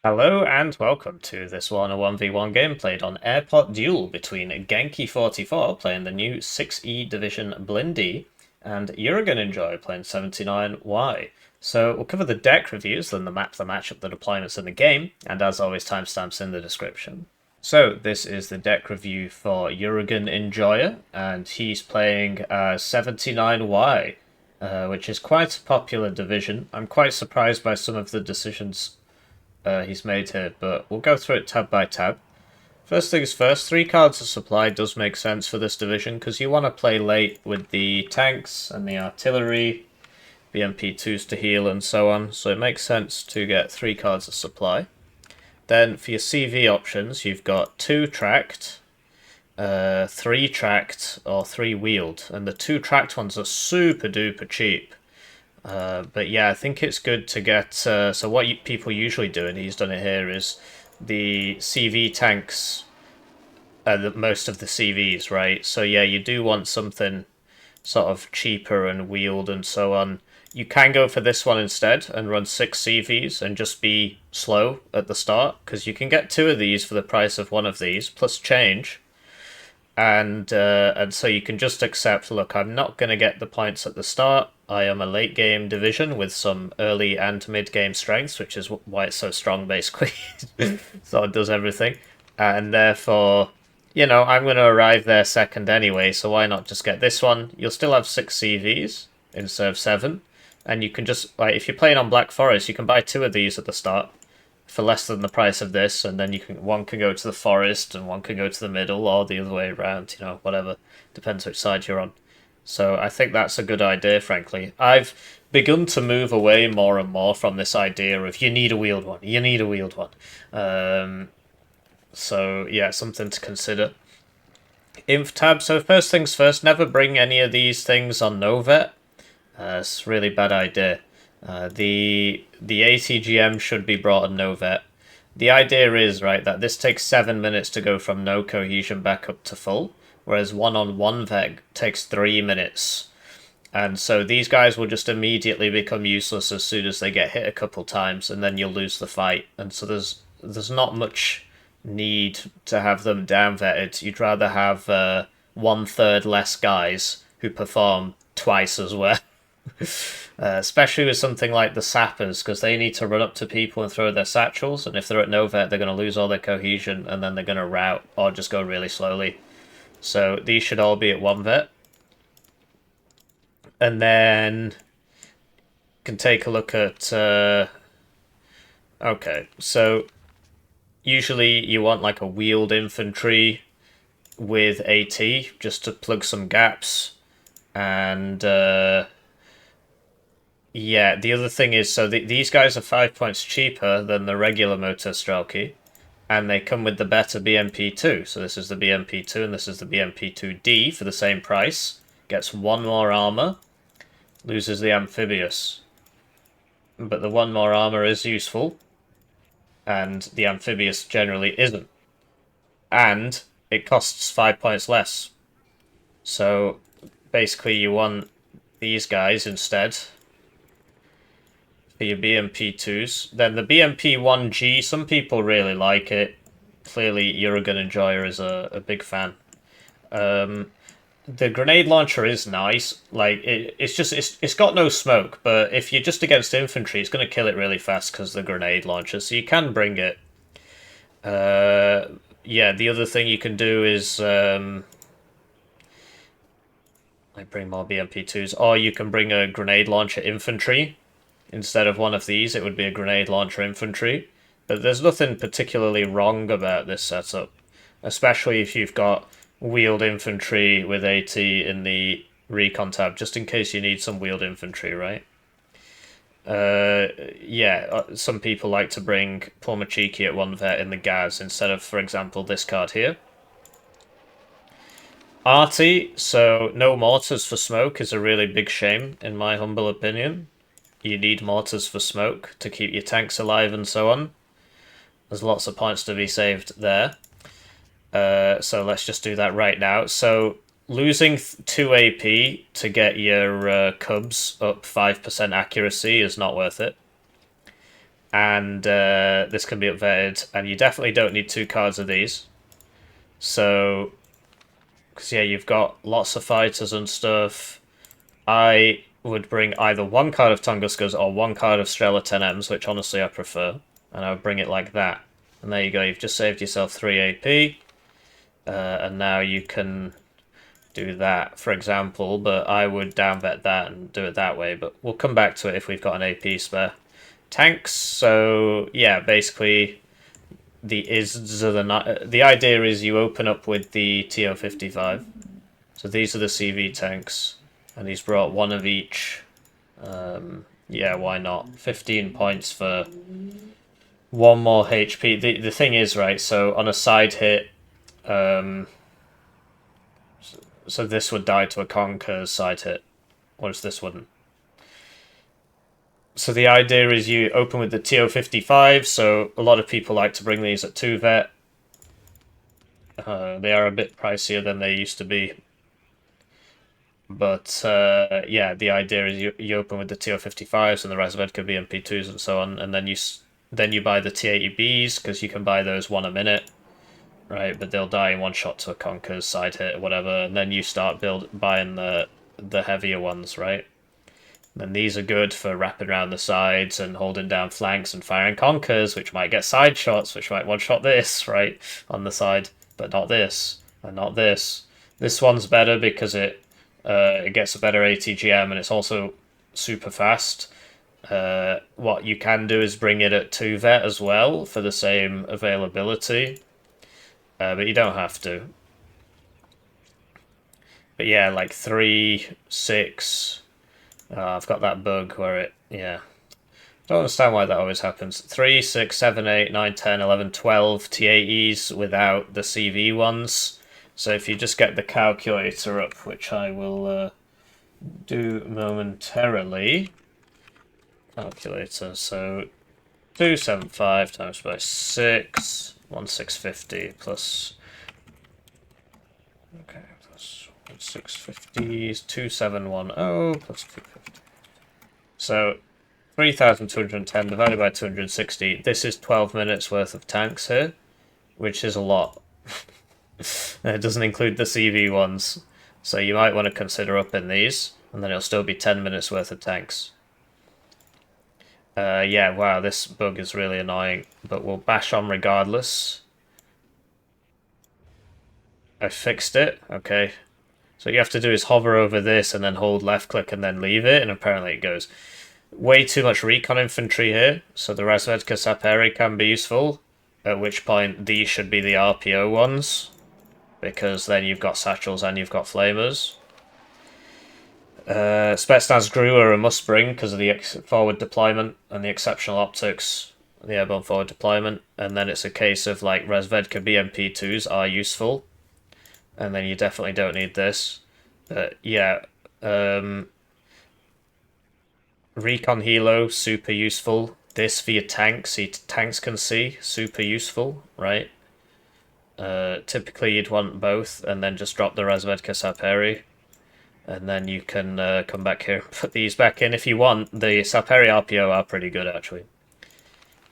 Hello and welcome to this Warno 1v1 game played on Airport Duel between Genki44 playing the new 6E Division Blindy and Urigan Enjoy playing 79Y. So we'll cover the deck reviews, then the map, the matchup, the deployments in the game, and as always timestamps in the description. So this is the deck review for Urigan Enjoyer, and he's playing 79Y, which is quite a popular division. I'm quite surprised by some of the decisions he's made here, but we'll go through it tab by tab. First things first, 3 cards of supply does make sense for this division because you want to play late with the tanks and the artillery, BMP2s to heal and so on, so it makes sense to get 3 cards of supply. Then for your CV options, you've got 2 tracked, 3 tracked, or 3 wheeled, and the 2 tracked ones are super duper cheap. But yeah, I think it's good to get. So what people usually do, and he's done it here, is the CV tanks. Most of the CVs, right? So yeah, you do want something sort of cheaper and wheeled and so on. You can go for this one instead and run 6 CVs and just be slow at the start because you can get 2 of these for the price of 1 of these plus change. And so you can just accept, look, I'm not going to get the points at the start. I am a late game division with some early and mid game strengths, which is why it's so strong, basically. So it does everything. And therefore, I'm going to arrive there second anyway, so why not just get this one? You'll still have 6 CVs instead of 7. And you can just, like, if you're playing on Black Forest, you can buy 2 of these at the start for less than the price of this, and then one can go to the forest and one can go to the middle or the other way around, whatever. Depends which side you're on. So I think that's a good idea, frankly. I've begun to move away more and more from this idea of you need a wheeled one, you need a wheeled one. So yeah, something to consider. Inf tab, so first things first, never bring any of these things on Novet. It's a really bad idea. The ATGM should be brought on no vet. The idea is, right, that this takes 7 minutes to go from no cohesion back up to full, whereas one vet takes 3 minutes. And so these guys will just immediately become useless as soon as they get hit a couple times, and then you'll lose the fight. And so there's not much need to have them down vetted. You'd rather have 1/3 less guys who perform twice as well. Especially with something like the sappers, because they need to run up to people and throw their satchels, and if they're at no vet, they're going to lose all their cohesion, and then they're going to rout or just go really slowly. So these should all be at 1 vet. And then can take a look at... okay, so usually you want like a wheeled infantry with AT, just to plug some gaps, and... yeah, the other thing is, so these guys are 5 points cheaper than the regular Motor Strelky, and they come with the better BMP2. So this is the BMP2 and this is the BMP2D for the same price. Gets 1 more armor, loses the amphibious. But the 1 more armor is useful, and the amphibious generally isn't. And it costs 5 points less. So basically you want these guys instead for your BMP2s. Then the BMP1G, some people really like it. Clearly, Urigan Enjoyer is a big fan. The grenade launcher is nice. Like it's got no smoke, but if you're just against infantry, it's going to kill it really fast because the grenade launcher. So you can bring it. Yeah, the other thing you can do is like bring more BMP2s, or you can bring a grenade launcher infantry. Instead of 1 of these, it would be a grenade launcher infantry. But there's nothing particularly wrong about this setup, especially if you've got wheeled infantry with AT in the recon tab, just in case you need some wheeled infantry, right? Yeah, some people like to bring Pormachiki at 1 vet in the Gaz instead of, for example, this card here. Arty, so no mortars for smoke is a really big shame, in my humble opinion. You need mortars for smoke to keep your tanks alive and so on. There's lots of points to be saved there. So let's just do that right now. So losing 2 AP to get your Cubs up 5% accuracy is not worth it. and this can be upvetted, and you definitely don't need 2 cards of these. So, because yeah, you've got lots of fighters and stuff. I would bring either 1 card of Tunguskas or 1 card of Strela 10Ms, which honestly I prefer, and I would bring it like that. And there you go, you've just saved yourself 3 AP, and now you can do that, for example, but I would downvet that and do it that way, but we'll come back to it if we've got an AP spare. Tanks, so yeah, basically the idea is you open up with the TO-55. So these are the CV tanks, and he's brought 1 of each. Yeah, why not? 15 points for 1 more HP. The thing is, right, so on a side hit, so this would die to a Conqueror's side hit, whereas this wouldn't. So the idea is you open with the TO-55, so a lot of people like to bring these at 2 vet. They are a bit pricier than they used to be. But yeah, the idea is you open with the TO-55s and the Razved could be MP2s and so on, and then you buy the T-80Bs, because you can buy those 1 a minute. Right, but they'll die in 1 shot to a Conqueror's side hit or whatever, and then you start buying the heavier ones, right? And these are good for wrapping around the sides and holding down flanks and firing Conquerors, which might get side shots, which might 1-shot this, right, on the side, but not this, and not this. This one's better because it gets a better ATGM, and it's also super fast. What you can do is bring it at 2 vet as well for the same availability. But you don't have to. But yeah, like 3, 6. I've got that bug where it, yeah. Don't understand why that always happens. 3, 6, 7, 8, 9, 10, 11, 12 T80s without the CV ones. So if you just get the calculator up, which I will do momentarily. Calculator, so 275 times by 6. 1650 plus, okay, plus 1650 is 2710 plus 250. So 3,210 divided by 260. This is 12 minutes worth of tanks here, which is a lot. It doesn't include the CV ones, so you might want to consider upping these, and then it'll still be 10 minutes worth of tanks. Yeah, wow, this bug is really annoying, but we'll bash on regardless. I fixed it, okay. So what you have to do is hover over this and then hold left click and then leave it, and apparently it goes. Way too much recon infantry here, so the Razvedka Saperi can be useful, at which point these should be the RPO ones, because then you've got satchels and you've got flamers. Spetsnaz Gru are a must bring because of the forward deployment and the exceptional optics, the airborne forward deployment, and then it's a case of like Razvedka BMP2s are useful, and then you definitely don't need this. But yeah, Recon Helo, super useful. This for your tanks, tanks can see, super useful, right? Typically you'd want both, and then just drop the Razvedka Saperi. And then you can come back here and put these back in if you want. The Saperi RPO are pretty good, actually.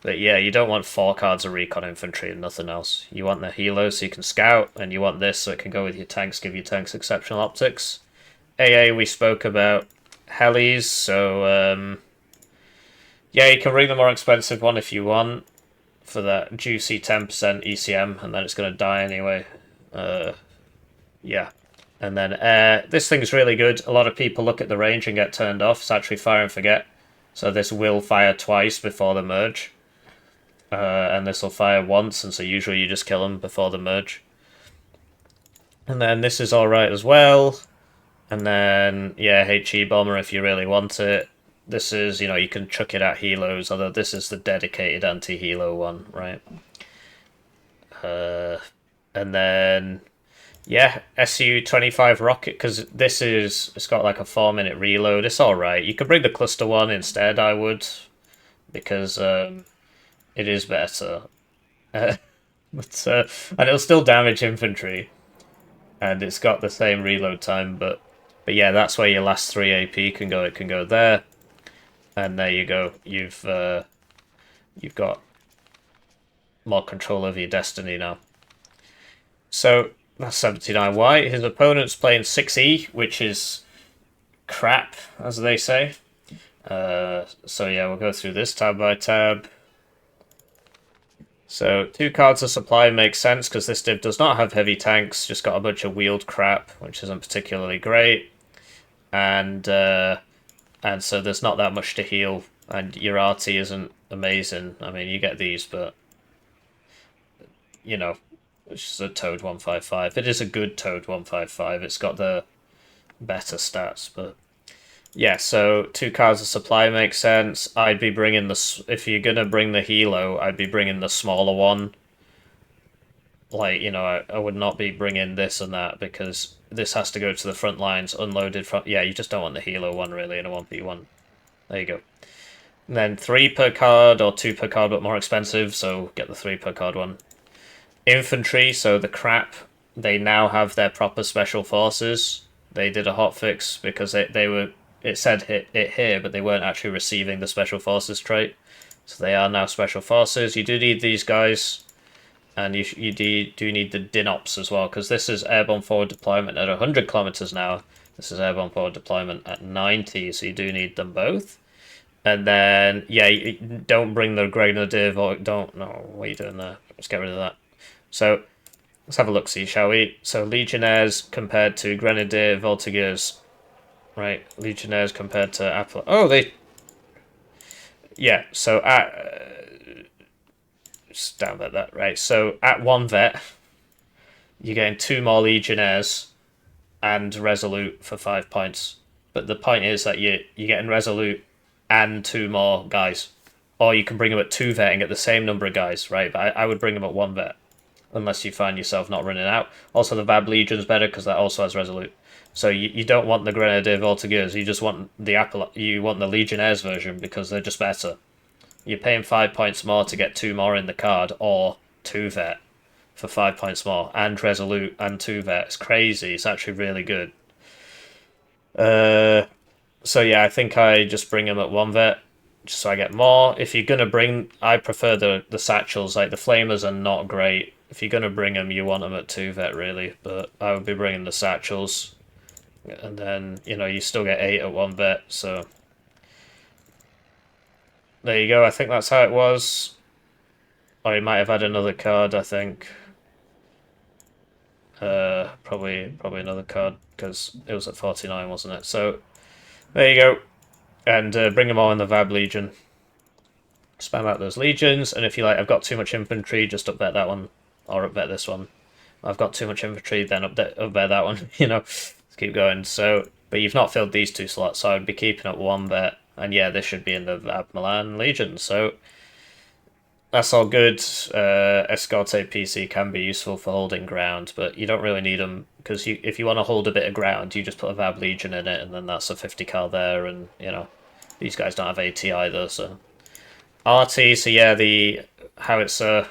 But yeah, you don't want 4 cards of recon infantry and nothing else. You want the Helo so you can scout, and you want this so it can go with your tanks, give your tanks exceptional optics. AA we spoke about. Helis, so yeah, you can bring the more expensive one if you want, for that juicy 10% ECM, and then it's going to die anyway. Yeah. And then this thing's really good. A lot of people look at the range and get turned off. It's actually fire and forget. So this will fire twice before the merge. And this will fire once, and so usually you just kill them before the merge. And then this is alright as well. And then, yeah, HE Bomber if you really want it. This is, you know, you can chuck it at helos, although this is the dedicated anti-helo one, right? And then... yeah, SU-25 rocket, because this is, it's got like a 4-minute reload. It's alright. You could bring the cluster one instead, I would, because it is better. And it'll still damage infantry, and it's got the same reload time, but yeah, that's where your last 3 AP can go. It can go there, and there you go. You've you've got more control over your destiny now. So that's 79 white. His opponent's playing 6E, which is crap, as they say. So yeah, we'll go through this tab by tab. So 2 cards of supply makes sense because this div does not have heavy tanks, just got a bunch of wheeled crap, which isn't particularly great. And so there's not that much to heal, and your RT isn't amazing. I mean, you get these, but you know, it's just a Toad 155. It is a good Toad 155. It's got the better stats, but yeah. So 2 cards of supply makes sense. I'd be bringing if you're gonna bring the Helo, I'd be bringing the smaller one. Like, you know, I would not be bringing this and that because this has to go to the front lines unloaded from. Yeah, you just don't want the Helo one really in a 1v1. There you go. And then 3 per card or 2 per card, but more expensive. So get the 3 per card one. Infantry, so the crap, they now have their proper special forces. They did a hotfix because they were, it said it here, but they weren't actually receiving the special forces trait. So they are now special forces. You do need these guys, and you do need the DINOPS as well, because this is airborne forward deployment at 100 kilometers now. This is airborne forward deployment at 90, so you do need them both. And then, yeah, don't bring the Grenadier, or don't, no, what are you doing there? Let's get rid of that. So let's have a look, see, shall we? So Legionnaires compared to Grenadier Voltigeurs, right? Legionnaires compared to Apple. Oh, they. Yeah. So just down at that, right? So at 1 vet, you're getting 2 more Legionnaires and Resolute for 5 points. But the point is that you're getting Resolute and 2 more guys, or you can bring them at 2 vet and get the same number of guys, right? But I would bring them at 1 vet. Unless you find yourself not running out. Also, the Vab Legion's better because that also has Resolute. So you don't want the Grenadier Voltigeurs. You just want you want the Legionnaires version because they're just better. You're paying 5 points more to get 2 more in the card, or 2 vet for 5 points more, and Resolute and 2 vet. It's crazy. It's actually really good. So yeah, I think I just bring them at 1 vet. Just so I get more. If you're gonna bring, I prefer the satchels. Like the flamers are not great. If you're gonna bring them, you want them at 2 vet really. But I would be bringing the satchels, and then you know you still get 8 at 1 vet. So there you go. I think that's how it was. Or you might have had another card. I think. Probably another card because it was at 49, wasn't it? So there you go. And bring them all in the Vab Legion. Spam out those legions, and if you like, I've got too much infantry, just upvet that one, or upvet this one. I've got too much infantry, then upvet that one. You know, let's keep going. So, but you've not filled these 2 slots, so I'd be keeping up 1 vet, and yeah, this should be in the Vab Milan Legion. So that's all good. Escorte PC can be useful for holding ground, but you don't really need them because if you want to hold a bit of ground, you just put a Vab Legion in it, and then that's a 50 cal there, and you know. These guys don't have AT either, so RT. So yeah, the howitzer,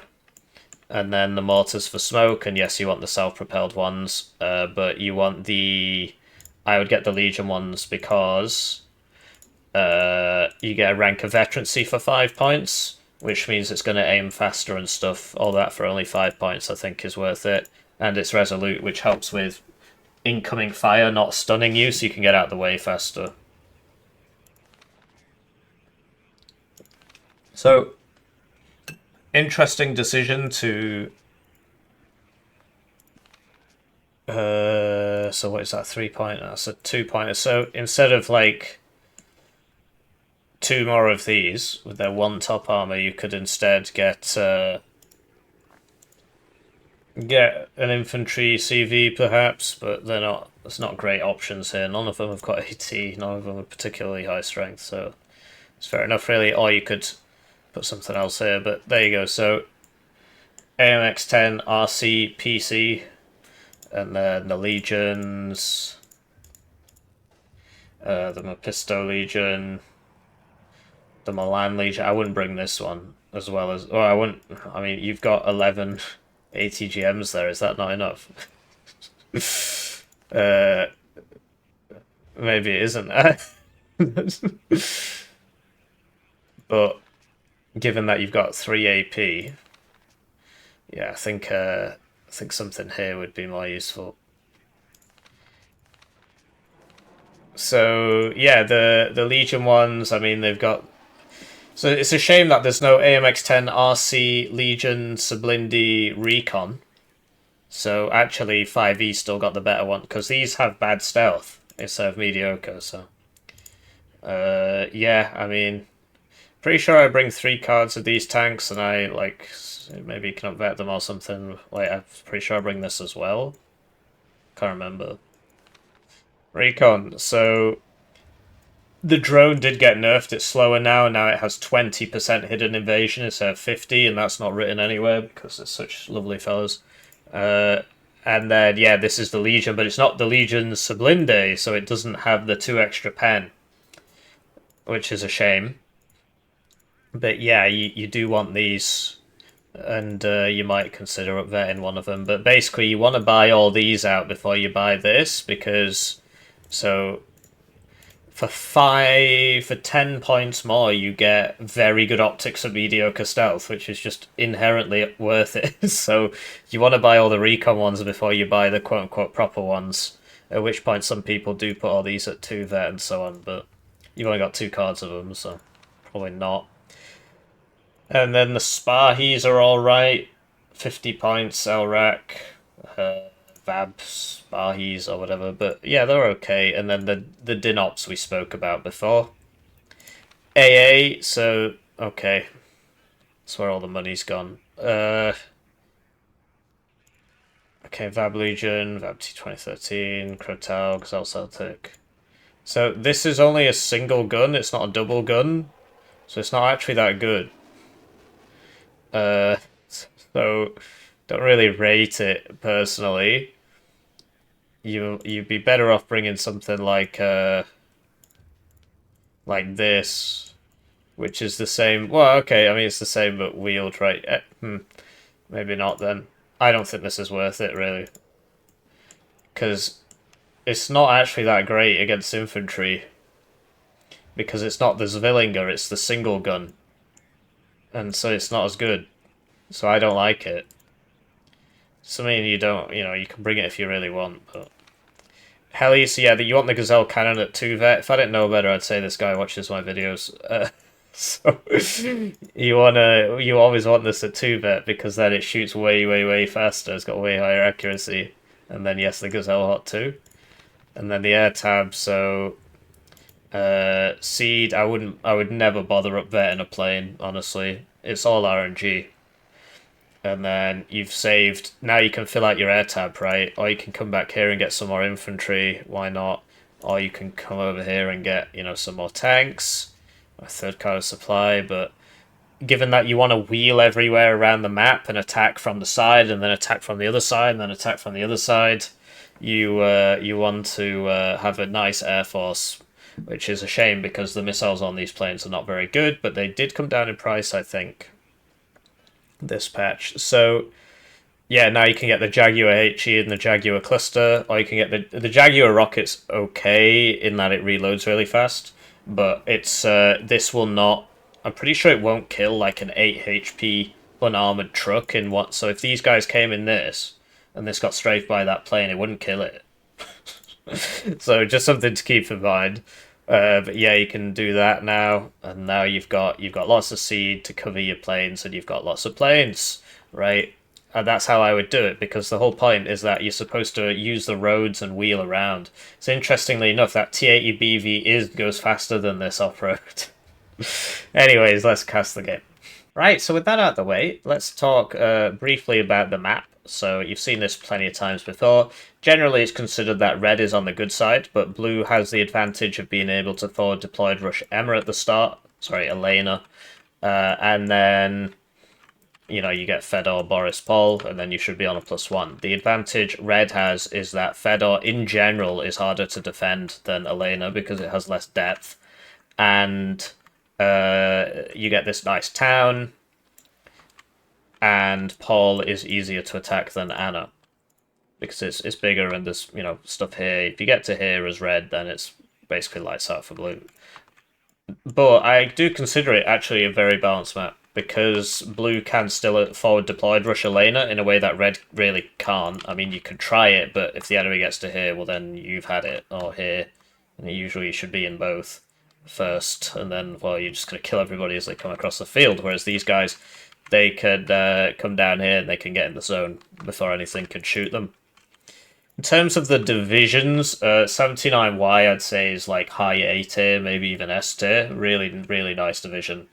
and then the mortars for smoke. And yes, you want the self-propelled ones, but you want the. I would get the Legion ones because you get a rank of veterancy for 5 points, which means it's going to aim faster and stuff. All that for only 5 points, I think, is worth it. And it's Resolute, which helps with incoming fire not stunning you, so you can get out of the way faster. So, interesting decision to. So what is that? 3 point? That's a 2 pointer. So instead of like 2 more of these with their 1 top armor, you could instead get an infantry CV perhaps, but they're not. There's not great options here. None of them have got AT. None of them are particularly high strength. So it's fair enough, really. Or you could put something else here, but there you go. So AMX-10 RC PC, and then the Legions, the Mephisto Legion, the Milan Legion. I wouldn't bring this one as well as. Oh, I wouldn't. I mean, you've got 11 ATGMs there. Is that not enough? Maybe it isn't. But given that you've got 3 AP, yeah, I think something here would be more useful. So yeah, the Legion ones, I mean, they've got. So it's a shame that there's no AMX-10 RC Legion Sublindi Recon. So actually, 5e still got the better one because these have bad stealth instead of mediocre. So yeah, I mean, pretty sure I bring 3 cards of these tanks, and I like maybe can vet them or something. Wait, I'm pretty sure I bring this as well. Can't remember. Recon. So the drone did get nerfed. It's slower now, and now it has 20% hidden invasion instead of 50, and that's not written anywhere because it's such lovely fellows. And then, yeah, this is the Legion, but it's not the Legion Sublinde, so it doesn't have the 2 extra pen, which is a shame. But yeah, you do want these, and you might consider upvetting one of them. But basically, you want to buy all these out before you buy this, because so for 10 points more, you get very good optics and mediocre stealth, which is just inherently worth it. So you want to buy all the recon ones before you buy the quote-unquote proper ones, at which point some people do put all these at 2 vet and so on, but you've only got 2 cards of them, so probably not. And then the Spahis are alright. 50 points, Elrak, Vabs, Spahis, or whatever. But yeah, they're okay. And then the Dinops we spoke about before. AA, so okay. That's where all the money's gone. Okay, Vab Legion, Vab T2013, Crotal, Gazelle Celtic. So this is only a single gun, it's not a double gun. So it's not actually that good. So don't really rate it personally. You'd be better off bringing something like this, which is the same. Well, okay, I mean it's the same but wheeled, right? Maybe not then. I don't think this is worth it really, because it's not actually that great against infantry. Because it's not the Zvillinger, it's the single gun, and so it's not as good. So I don't like it. So I mean, you can bring it if you really want, but Heli, so yeah, you want the Gazelle cannon at 2 vet. If I didn't know better, I'd say this guy watches my videos. So you always want this at 2 vet because then it shoots way, way, way faster. It's got way higher accuracy, and then yes, the Gazelle hot too, and then the air tab. So Seed, I would never bother up vetting a plane. Honestly, it's all RNG. And then you've saved. Now you can fill out your air tab, right? Or you can come back here and get some more infantry. Why not? Or you can come over here and get, some more tanks. A 3rd card of supply. But given that you want to wheel everywhere around the map and attack from the side, and then attack from the other side, and then attack from the other side, you want to have a nice air force, which is a shame because the missiles on these planes are not very good. But they did come down in price, I think, this patch. So yeah, now you can get the Jaguar HE and the Jaguar cluster, or you can get the Jaguar rocket's okay in that it reloads really fast, but it's this will not. I'm pretty sure it won't kill like an 8 HP unarmored truck in what. So if these guys came in this and this got strafed by that plane, it wouldn't kill it. So just something to keep in mind. But yeah, you can do that now, and now you've got lots of seed to cover your planes, and you've got lots of planes, right? And that's how I would do it, because the whole point is that you're supposed to use the roads and wheel around. So interestingly enough, that T80BV goes faster than this off-road. Anyways, let's cast the game. Right, so with that out of the way, let's talk briefly about the map. So you've seen this plenty of times before. Generally, it's considered that red is on the good side, but blue has the advantage of being able to forward deployed rush Emma at the start. Sorry, Elena. And then, you get Fedor, Boris, Paul, and then you should be on a +1. The advantage red has is that Fedor, in general, is harder to defend than Elena because it has less depth. And you get this nice town. And Paul is easier to attack than Anna, because it's bigger and there's stuff here. If you get to here as red, then it's basically lights out for blue. But I do consider it actually a very balanced map, because blue can still forward deployed rush a laner in a way that red really can't. I mean, you could try it, but if the enemy gets to here, well then you've had it, or here, and usually you should be in both first, and then, well, you're just going to kill everybody as they come across the field, whereas these guys, they could come down here and they can get in the zone before anything could shoot them. In terms of the divisions, 79Y I'd say is like high A tier, maybe even S tier. Really, really nice division.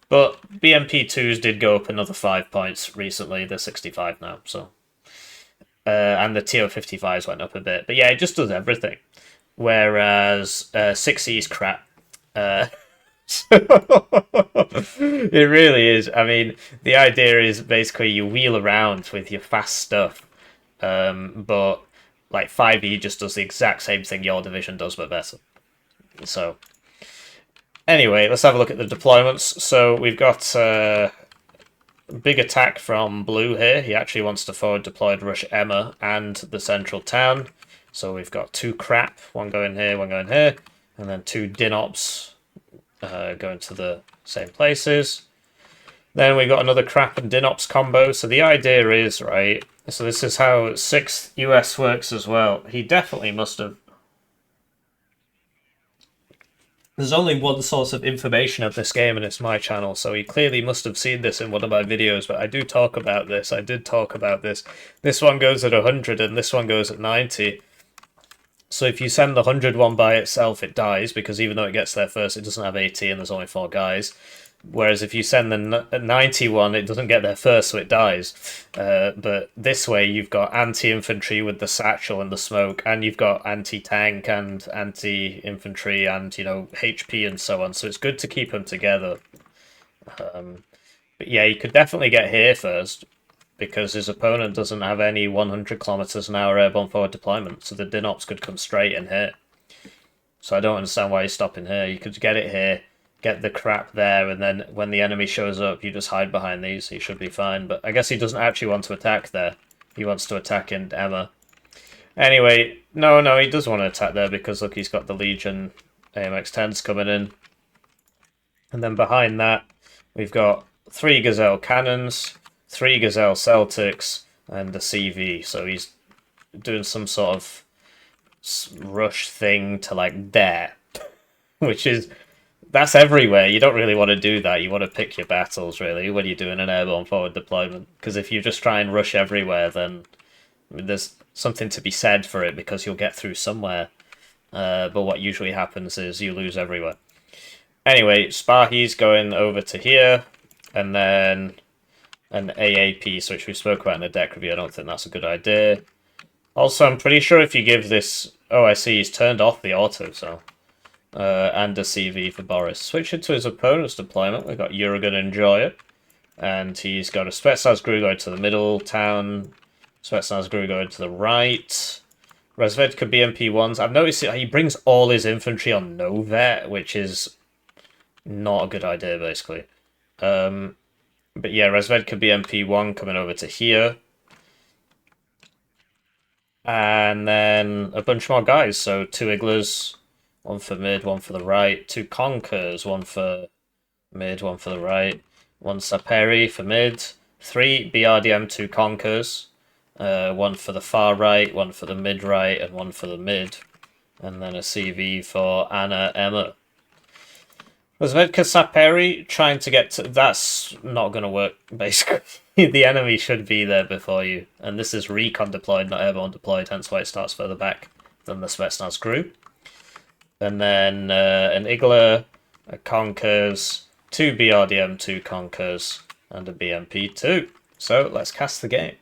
But BMP2s did go up another 5 points recently. They're 65 now, so. And the TO55s went up a bit. But yeah, it just does everything. Whereas 6E's crap. It really is. I mean, the idea is basically you wheel around with your fast stuff. But like 5E just does the exact same thing your division does, but better. So. Anyway, let's have a look at the deployments. So we've got a big attack from blue here. He actually wants to forward deployed rush Emma and the central town. So we've got 2 crap, one going here, one going here, and then 2 dinops going to the same places. Then we've got another crap and dinops combo. So the idea is, right, so this is how 6th US works as well. He definitely must have... There's only one source of information of this game, and it's my channel, so he clearly must have seen this in one of my videos, but I do talk about this. I did talk about this. This one goes at 100, and this one goes at 90. So if you send the 100 one by itself, it dies, because even though it gets there first, it doesn't have AT, and there's only 4 guys. Whereas if you send the 90 one, it doesn't get there first, so it dies. But this way, you've got anti-infantry with the satchel and the smoke, and you've got anti-tank and anti-infantry and, you know, HP and so on. So it's good to keep them together. But yeah, you could definitely get here first, because his opponent doesn't have any 100 kilometers an hour airborne forward deployment, so the dinops could come straight in here. So I don't understand why he's stopping here. You could get it here, get the crap there, and then when the enemy shows up, you just hide behind these. He should be fine, but I guess he doesn't actually want to attack there. He wants to attack in Emma. Anyway, no, he does want to attack there because, look, he's got the Legion AMX-10s coming in. And then behind that, we've got 3 Gazelle cannons, 3 Gazelle Celtics, and a CV. So he's doing some sort of rush thing to, like, there, which is... That's everywhere. You don't really want to do that. You want to pick your battles, really, when you're doing an airborne forward deployment. Because if you just try and rush everywhere, then I mean, there's something to be said for it, because you'll get through somewhere. But what usually happens is you lose everywhere. Anyway, Spahi's going over to here, and then an AA piece, which we spoke about in the deck review. I don't think that's a good idea. Also, I'm pretty sure if you give this... Oh, I see, he's turned off the auto, so... and a CV for Boris. Switch it to his opponent's deployment. We've got Jurgen Enjoy, and he's got a Spetsnaz Gru going to the middle town, Spetsnaz Gru going to the right. Razvedka BMP1s. I've noticed he brings all his infantry on no vet, which is not a good idea, basically. But yeah, Razvedka BMP1 coming over to here. And then a bunch more guys, so 2 Iglas, 1 for mid, 1 for the right, 2 Conkers, 1 for mid, 1 for the right, 1 Saperi for mid, 3 BRDM, 2 Conkers, 1 for the far right, 1 for the mid right, and 1 for the mid, and then a CV for Anna Emma. Razvedka Saperi trying to get to... That's not going to work, basically. The enemy should be there before you, and this is recon deployed, not airborne deployed, hence why it starts further back than the Spetsnaz Gru. And then an Igla, a Conkers, 2 BRDM, 2 Conkers, and a BMP2. So let's cast the game.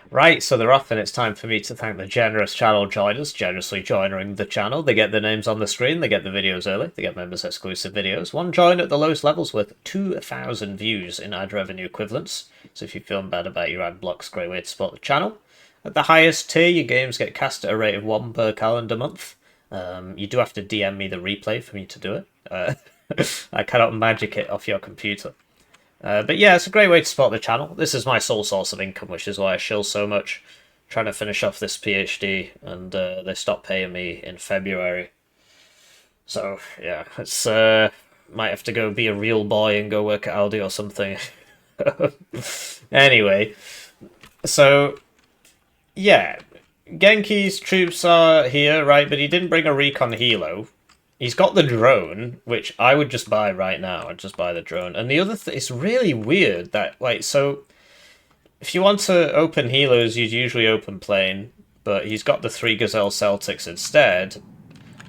Right, so they're off, and it's time for me to thank the generous channel joiners, generously joining the channel. They get their names on the screen, they get the videos early, they get members exclusive videos. One join at the lowest levels with 2,000 views in ad revenue equivalents. So if you're feeling bad about your ad blocks, great way to support the channel. At the highest tier, your games get cast at a rate of 1 per calendar month. You do have to DM me the replay for me to do it. I cannot magic it off your computer. But yeah, it's a great way to support the channel. This is my sole source of income, which is why I shill so much. Trying to finish off this PhD, and they stopped paying me in February. So yeah, it's Might have to go be a real boy and go work at Aldi or something. Anyway, so yeah, Genki's troops are here, right? But he didn't bring a recon helo. He's got the drone, which I would just buy right now. I'd just buy the drone. And the other thing, it's really weird that, like, so if you want to open helos, you'd usually open plane, but he's got the 3 Gazelle Celtics instead,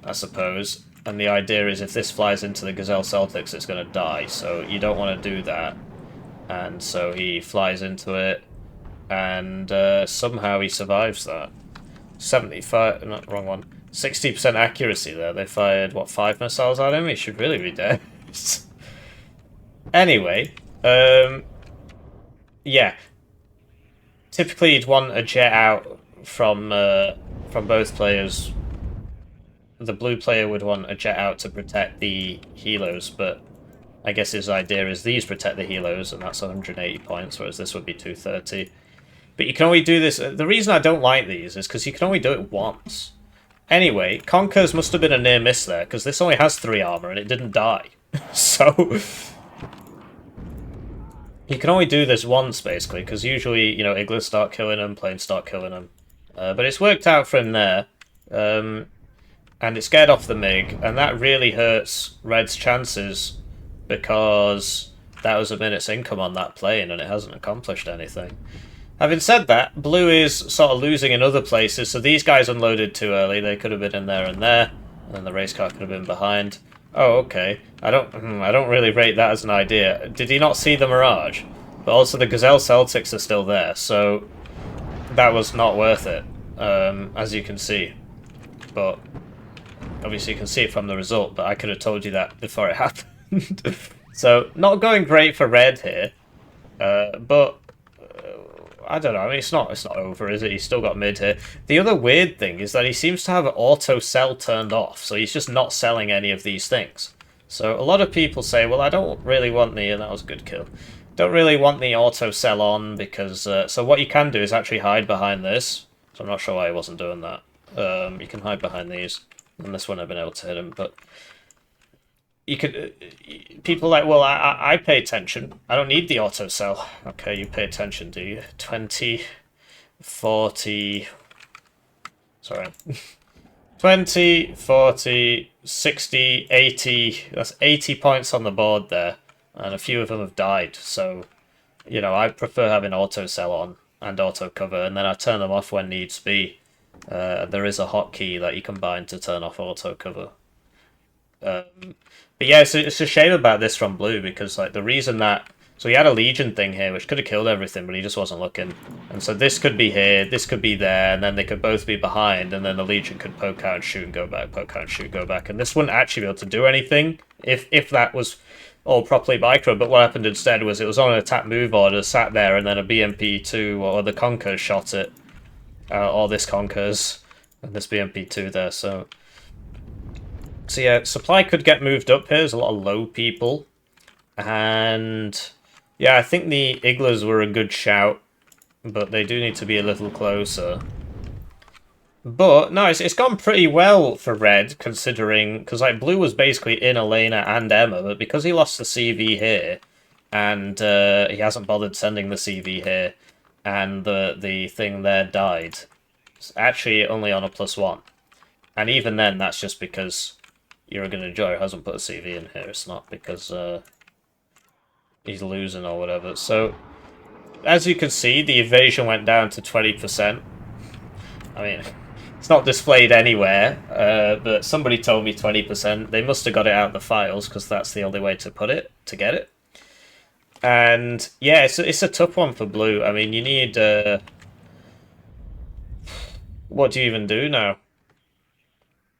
I suppose. And the idea is if this flies into the Gazelle Celtics, it's going to die, so you don't want to do that. And so he flies into it, and somehow he survives that. 75, not wrong one. 60% accuracy there. They fired, what, 5 missiles at him? He should really be dead. Anyway, yeah. Typically you'd want a jet out from both players. The blue player would want a jet out to protect the helos, but I guess his idea is these protect the helos, and that's 180 points, whereas this would be 230. But you can only do this... The reason I don't like these is because you can only do it once. Anyway, Conquers must have been a near miss there, because this only has 3 armor and it didn't die. So... you can only do this once, basically, because usually, you know, Iglas start killing them, planes start killing them. But it's worked out for him there. And it scared off the MiG, and that really hurts Red's chances, because that was a minute's income on that plane, and it hasn't accomplished anything. Having said that, Blue is sort of losing in other places, so these guys unloaded too early. They could have been in there, and then the race car could have been behind. Oh, okay. I don't really rate that as an idea. Did he not see the Mirage? But also the Gazelle Celtics are still there, so that was not worth it, as you can see. But obviously you can see it from the result, but I could have told you that before it happened. So, not going great for Red here, but I don't know. I mean, it's not over, is it? He's still got mid here. The other weird thing is that he seems to have auto sell turned off, so he's just not selling any of these things. So a lot of people say, well, I don't really want the, and that was a good kill, don't really want the auto sell on, because, so what you can do is actually hide behind this. So I'm not sure why he wasn't doing that. You can hide behind these, and this wouldn't have been able to hit him, but you could, people like, well, I pay attention. I don't need the auto sell. Okay, you pay attention, do you? 20, 40, sorry. 20, 40, 60, 80, that's 80 points on the board there, and a few of them have died, so, you know, I prefer having auto sell on and auto cover, and then I turn them off when needs be. There is a hotkey that you can bind to turn off auto cover. But yeah, it's a shame about this from Blue, because like the reason that... So he had a Legion thing here, which could have killed everything, but he just wasn't looking. And so this could be here, this could be there, and then they could both be behind, and then the Legion could poke out and shoot and go back, poke out and shoot, go back. And this wouldn't actually be able to do anything if that was all properly micro, but what happened instead was it was on an attack move order, sat there, and then a BMP-2 or the Conquers shot it. Or this Conquers, and this BMP-2 there, so yeah, supply could get moved up here. There's a lot of low people. And yeah, I think the Iglas were a good shout, but they do need to be a little closer. But no, it's gone pretty well for Red, considering, because like Blue was basically in Elena and Emma, but because he lost the CV here, and he hasn't bothered sending the CV here, and the thing there died, it's actually only on a +1. And even then, that's just because Jurgen Enjoyer hasn't put a CV in here. It's not because he's losing or whatever. So, as you can see, the evasion went down to 20%. I mean, it's not displayed anywhere, but somebody told me 20%. They must have got it out of the files, because that's the only way to put it, to get it. And, yeah, it's a tough one for Blue. I mean, you need... what do you even do now?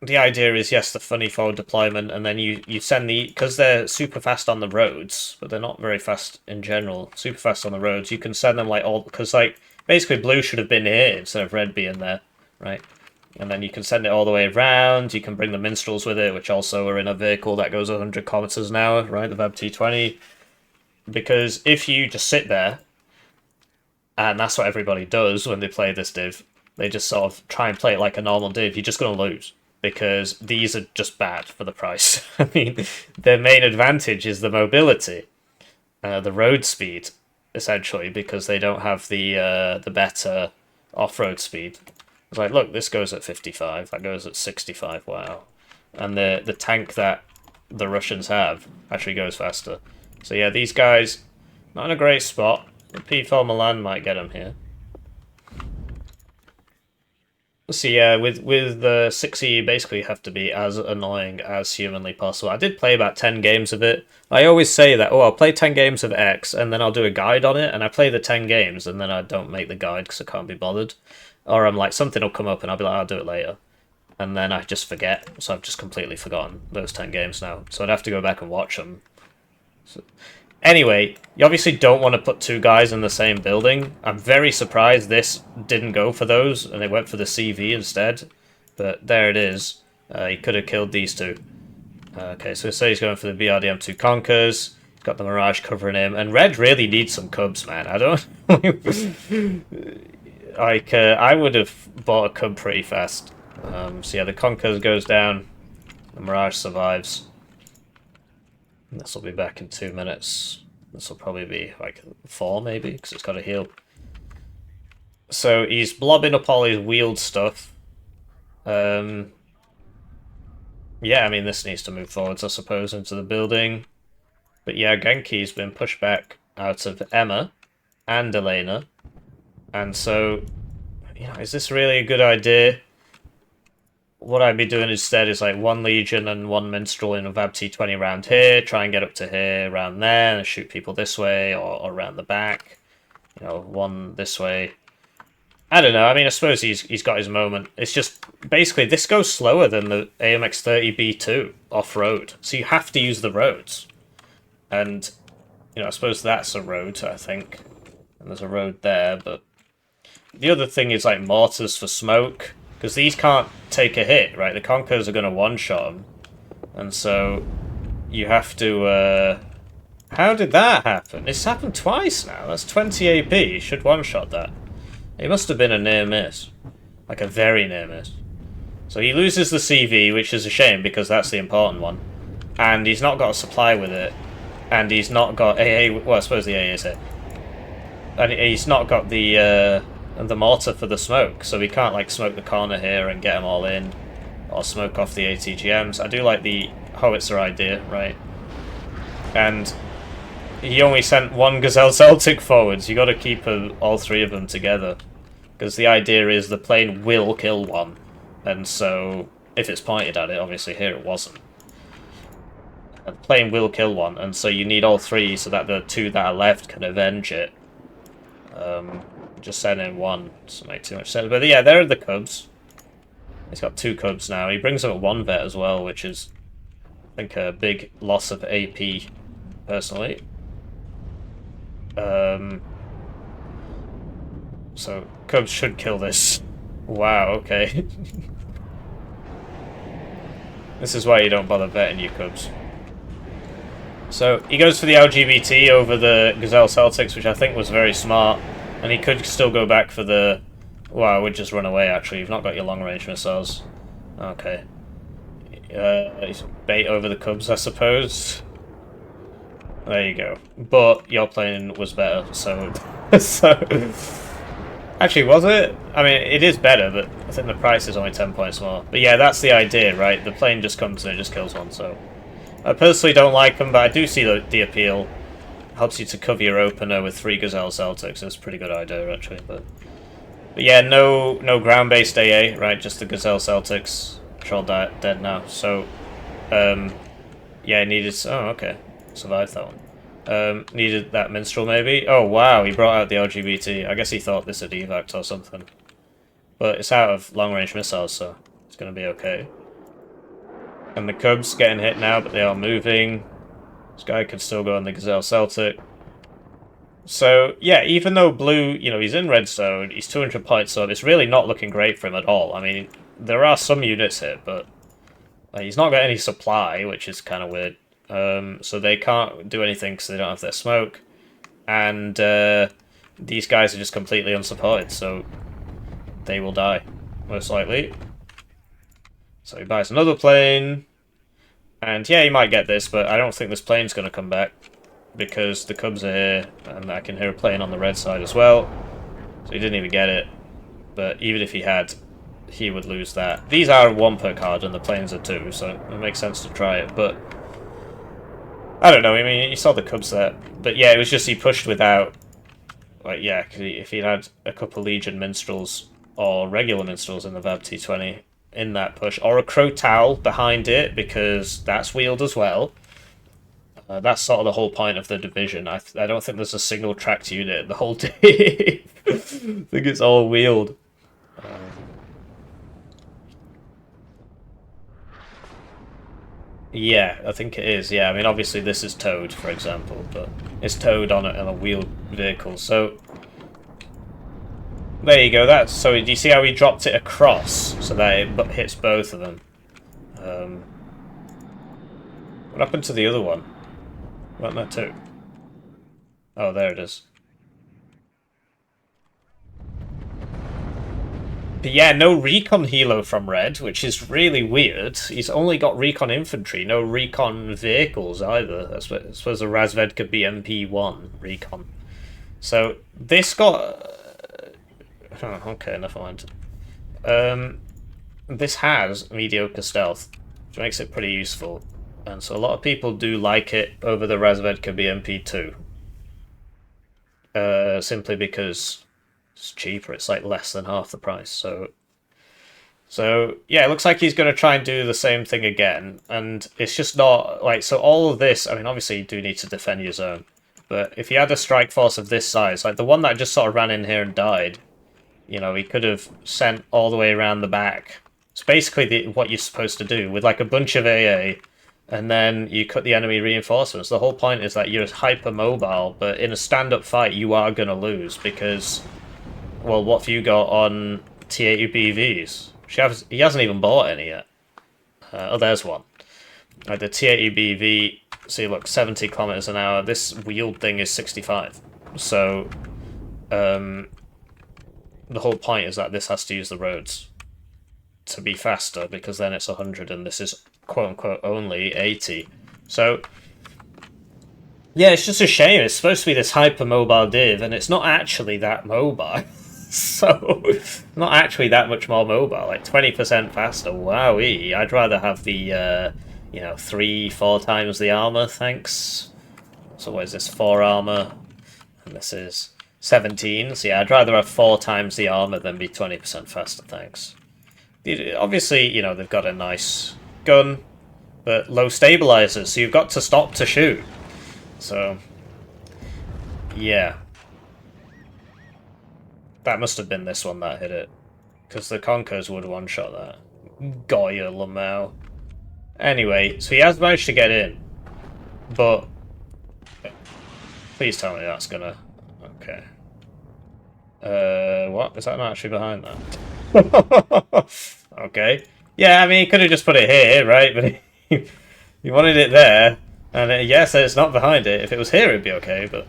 The idea is, yes, the funny forward deployment, and then you send the... Because they're super fast on the roads, but they're not very fast in general. Super fast on the roads. You can send them, like, all... Because, like, basically Blue should have been here instead of Red being there, right? And then you can send it all the way around. You can bring the Minstrels with it, which also are in a vehicle that goes 100 kilometers an hour, right? The VAB T20. Because if you just sit there, and that's what everybody does when they play this div, they just sort of try and play it like a normal div, you're just going to lose. because these are just bad for the price. I mean, their main advantage is the mobility, the road speed, essentially, because they don't have the better off-road speed. It's like, look, this goes at 55, that goes at 65, wow. And the tank that the Russians have actually goes faster. So yeah, these guys, not in a great spot. The P4 Milan might get them here. So yeah, with the 6E, you basically have to be as annoying as humanly possible. I did play about 10 games of it. I always say that, oh, I'll play 10 games of X, and then I'll do a guide on it, and I play the 10 games, and then I don't make the guide because I can't be bothered. Or I'm like, something will come up, and I'll be like, I'll do it later. And then I just forget, so I've just completely forgotten those 10 games now. So I'd have to go back and watch them. So, anyway, you obviously don't want to put two guys in the same building. I'm very surprised this didn't go for those, and they went for the CV instead. But there it is. He could have killed these two. Okay, so he's going for the BRDM2 Conkers. He's got the Mirage covering him. And Red really needs some Cubs, man. I don't... like, I would have bought a Cub pretty fast. So yeah, the Conkers goes down. The Mirage survives. This will be back in 2 minutes. This will probably be like 4 maybe, because it's got a heal. So he's blobbing up all his wheeled stuff. Yeah, I mean, this needs to move forwards, I suppose, into the building. But yeah, Genki's been pushed back out of Emma and Elena. And so, you know, is this really a good idea? What I'd be doing instead is like 1 Legion and 1 Minstrel in a VAB T20 around here, try and get up to here, around there, and shoot people this way or around the back. You know, 1 this way. I don't know, I mean, I suppose he's got his moment. It's just, basically, this goes slower than the AMX-30B2 off-road, so you have to use the roads. And, you know, I suppose that's a road, I think. And there's a road there, but... The other thing is, like, mortars for smoke. Because these can't take a hit, right? The Conkers are going to one-shot them. And so you have to... How did that happen? It's happened twice now. That's 20 AP. You should one-shot that. It must have been a near miss. Like a very near miss. So he loses the CV, which is a shame because that's the important one. And he's not got a supply with it. And he's not got AA... Well, I suppose the AA is it. And he's not got the mortar for the smoke, so we can't like smoke the corner here and get them all in, or smoke off the ATGMs. I do like the howitzer idea, right? And he only sent 1 Gazelle Celtic forwards. You got to keep all 3 of them together, because the idea is the plane will kill one, and so if it's pointed at it, obviously here it wasn't. The plane will kill one, and so you need all 3 so that the 2 that are left can avenge it. Just send in 1 doesn't make too much sense. But yeah, there are the Cubs. He's got 2 Cubs now. He brings up a 1 vet as well, which is, I think, a big loss of AP, personally. So, Cubs should kill this. Wow, okay. This is why you don't bother vetting your Cubs. So, he goes for the LGBT over the Gazelle Celtics, which I think was very smart. And he could still go back for the... Well, I would just run away, actually. You've not got your long-range missiles. Okay. He's bait over the Cubs, I suppose. There you go. But your plane was better, so... Actually, was it? I mean, it is better, but I think the price is only 10 points more. But yeah, that's the idea, right? The plane just comes and it just kills one, so... I personally don't like them, but I do see the appeal. Helps you to cover your opener with 3 Gazelle Celtics. It's a pretty good idea, actually. But yeah, no ground-based AA, right? Just the Gazelle Celtics. Which are all dead now. So, yeah, needed... Oh, okay. Survived that one. Needed that Minstrel, maybe? Oh, wow, he brought out the LGBT. I guess he thought this had evac or something. But it's out of long-range missiles, so it's going to be okay. And the Cubs getting hit now, but they are moving. This guy could still go on the Gazelle Celtic. So, yeah, even though Blue, you know, he's in red zone, he's 200 points up, it's really not looking great for him at all. I mean, there are some units hit, but he's not got any supply, which is kind of weird. So they can't do anything because they don't have their smoke. And these guys are just completely unsupported, so they will die, most likely. So he buys another plane. And yeah, he might get this, but I don't think this plane's going to come back. Because the Cubs are here, and I can hear a plane on the red side as well. So he didn't even get it. But even if he had, he would lose that. These are 1 per card, and the planes are 2, so it makes sense to try it. But I don't know, I mean, you saw the Cubs there. But yeah, it was just he pushed without... Like, yeah, cause if he'd had a couple Legion Minstrels, or regular Minstrels in the VAB T20 in that push, or a Crotal behind it, because that's wheeled as well. That's sort of the whole point of the division. I don't think there's a single tracked unit in the whole team. I think it's all wheeled. Yeah, I think it is. Yeah, I mean, obviously this is towed, for example, but it's towed on a wheeled vehicle. So there you go. That's so. Do you see how he dropped it across so that it hits both of them? What happened to the other one? Wasn't there two? Oh, there it is. But yeah, no recon helo from Red, which is really weird. He's only got recon infantry, no recon vehicles either. I suppose the Razvedka BMP-1 recon. So this got... Oh, okay, never mind. This has mediocre stealth, which makes it pretty useful. And so a lot of people do like it over the Razvedka BMP-2. Simply because it's cheaper, it's like less than half the price. So yeah, it looks like he's going to try and do the same thing again. And it's just not, like, so all of this, I mean, obviously you do need to defend your zone. But if you had a strike force of this size, like the one that just sort of ran in here and died, you know, he could have sent all the way around the back. It's basically what you're supposed to do with like a bunch of AA, and then you cut the enemy reinforcements. The whole point is that you're hyper mobile, but in a stand-up fight you are going to lose because, well, what have you got on T80 BVs? He hasn't even bought any yet. Oh, there's one. Like the T80 BV, see, look, 70 kilometers an hour. This wheeled thing is 65. So, the whole point is that this has to use the roads to be faster, because then it's 100 and this is quote-unquote only 80. So, yeah, it's just a shame. It's supposed to be this hyper-mobile div, and it's not actually that mobile. So, not actually that much more mobile, like 20% faster. Wowee. I'd rather have the, 3-4 times the armor, thanks. So what is this, 4 armor? And this is 17. So yeah, I'd rather have 4 times the armor than be 20% faster, thanks. Obviously, you know, they've got a nice gun, but low stabilizers, so you've got to stop to shoot. So, yeah. That must have been this one that hit it, because the Conkers would one-shot that. Goya Lamau. Anyway, so he has managed to get in, but... Please tell me that's gonna... Okay. What? Is that not actually behind that? Okay. Yeah, I mean, he could have just put it here, right? But he wanted it there, and yes, it's not behind it. If it was here, it'd be okay, but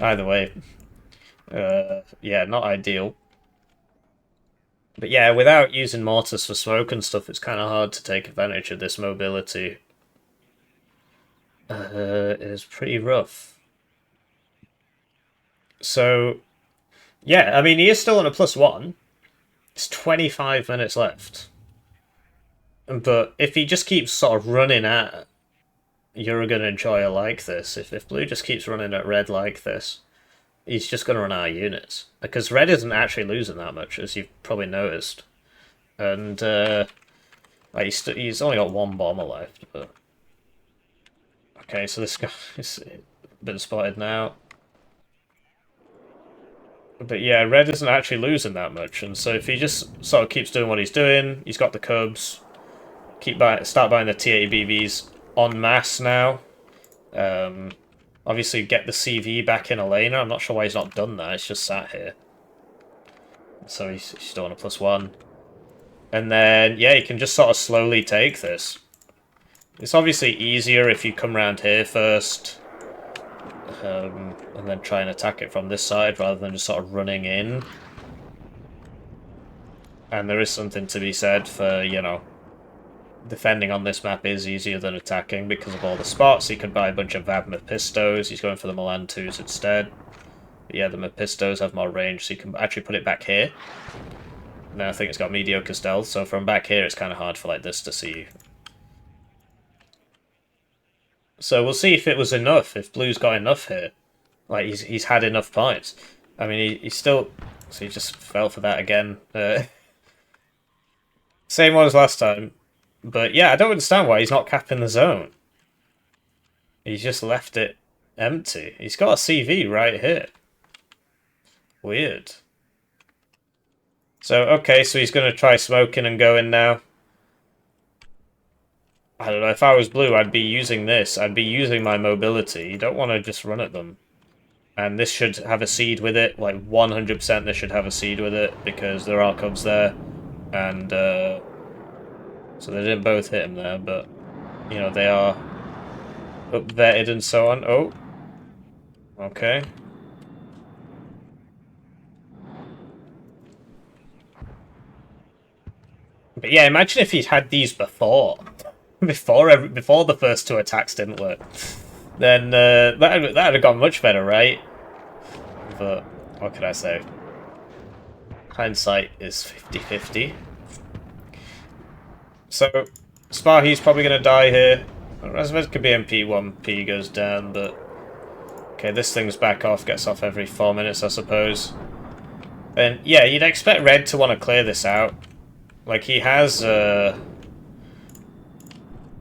either way. Yeah, not ideal. But yeah, without using mortars for smoke and stuff, it's kind of hard to take advantage of this mobility. It is pretty rough. So, yeah, I mean, he is still on a +1. It's 25 minutes left. But if he just keeps sort of running at you're going to enjoy like this, if blue just keeps running at red like this, he's just going to run out of units. Because red isn't actually losing that much, as you've probably noticed. And, like he's only got 1 bomber left, but... Okay, so this guy's been spotted now. But yeah, red isn't actually losing that much, and so if he just sort of keeps doing what he's doing, he's got the Cubs, start buying the T80 BVs en masse now. Obviously get the CV back in Elena. I'm not sure why he's not done that, it's just sat here. So he's still on a +1. And then, yeah, you can just sort of slowly take this. It's obviously easier if you come around here first, and then try and attack it from this side rather than just sort of running in. And there is something to be said for, you know, defending on this map is easier than attacking because of all the spots. He could buy a bunch of Vab Mephistos. He's going for the Milan 2s instead. But yeah, the Mephistos have more range, so you can actually put it back here. Now I think it's got mediocre stealth, so from back here it's kind of hard for like this to see you. So we'll see if it was enough, if Blue's got enough here. Like, he's had enough points. I mean, he still... So he just fell for that again. Same one as last time. But yeah, I don't understand why he's not capping the zone. He's just left it empty. He's got a CV right here. Weird. So, okay, so he's going to try smoking and going now. I don't know, if I was Blue, I'd be using this. I'd be using my mobility. You don't want to just run at them. And this should have a seed with it. Like, 100% this should have a seed with it, because there are cubs there. And, so they didn't both hit him there, but, you know, they are up-vetted and so on. Oh. Okay. But yeah, imagine if he'd had these before. before the first two attacks didn't work. Then that'd have gone much better, right? But what can I say? Hindsight is 50-50. So Spahi's probably going to die here. Razvez could be MP, 1P goes down, but okay, this thing's back off, gets off every 4 minutes, I suppose. And yeah, you'd expect Red to want to clear this out. Like, he has I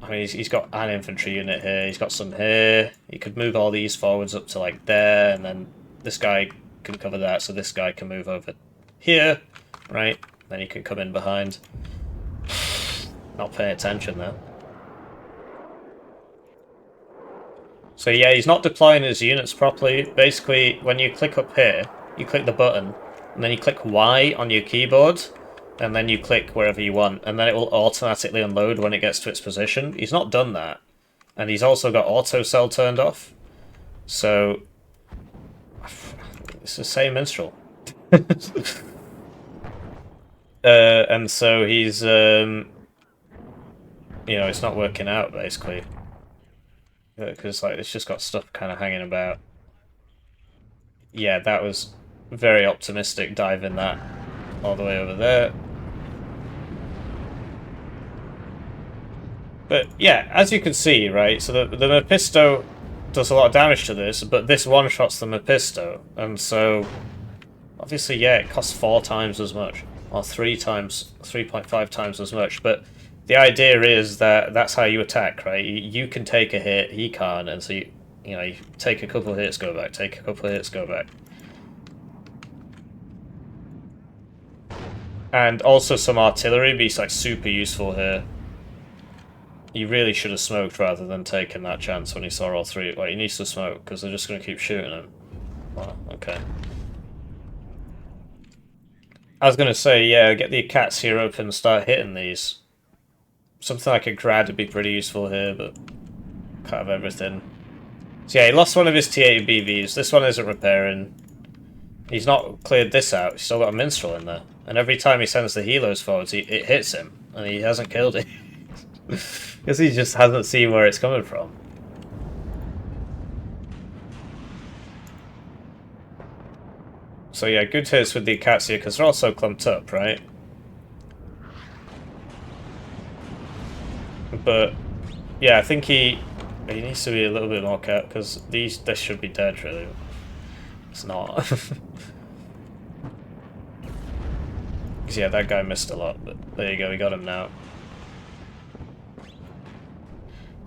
mean, he's got an infantry unit here, he's got some here. He could move all these forwards up to, like, there, and then this guy can cover that, so this guy can move over here, right? Then he can come in behind. Not paying attention there. So yeah, he's not deploying his units properly. Basically, when you click up here, you click the button, and then you click Y on your keyboard, and then you click wherever you want, and then it will automatically unload when it gets to its position. He's not done that. And he's also got auto cell turned off. So it's the same minstrel. And so he's you know, it's not working out, basically. Because, like, it's just got stuff kind of hanging about. Yeah, that was very optimistic, diving that all the way over there. But, yeah, as you can see, right, so the Mephisto does a lot of damage to this, but this one-shots the Mephisto. And so, obviously, yeah, it costs 4 times as much. Or 3.5 times as much, but the idea is that that's how you attack, right? You can take a hit, he can't, and so you know, you take a couple of hits, go back, take a couple of hits, go back. And also some artillery be like super useful here. You really should have smoked rather than taking that chance when he saw all three. Well, he needs to smoke because they're just going to keep shooting him. Wow, okay. I was going to say, yeah, get the cats here up and start hitting these. Something like a grad would be pretty useful here, but can't have everything. So yeah, he lost one of his T80 BVs. This one isn't repairing. He's not cleared this out. He's still got a minstrel in there. And every time he sends the helos forwards, it hits him. And he hasn't killed it. Because he just hasn't seen where it's coming from. So yeah, good hits with the Acacia, because they're all so clumped up, right? But yeah, I think he needs to be a little bit more careful, because this should be dead, really. It's not. Because yeah, that guy missed a lot, but there you go, we got him now.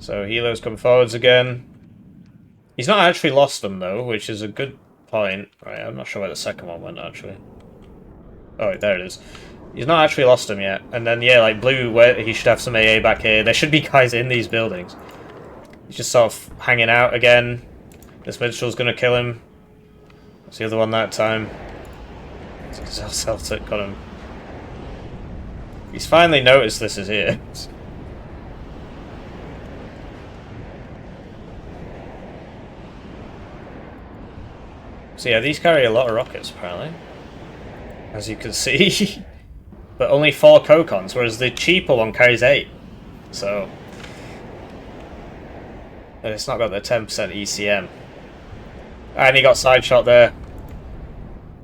So Helo's come forwards again. He's not actually lost them though, which is a good point. Right, I'm not sure where the second one went actually. Oh, wait, there it is. He's not actually lost them yet. And then yeah, like Blue, where he should have some AA back here. There should be guys in these buildings. He's just sort of hanging out again. This minstrel's gonna kill him. What's the other one that time? Celtic got him. He's finally noticed this is here. So yeah, these carry a lot of rockets, apparently. As you can see. But only 4 Kokons, whereas the cheaper one carries 8. So, and it's not got the 10% ECM. And he got side shot there.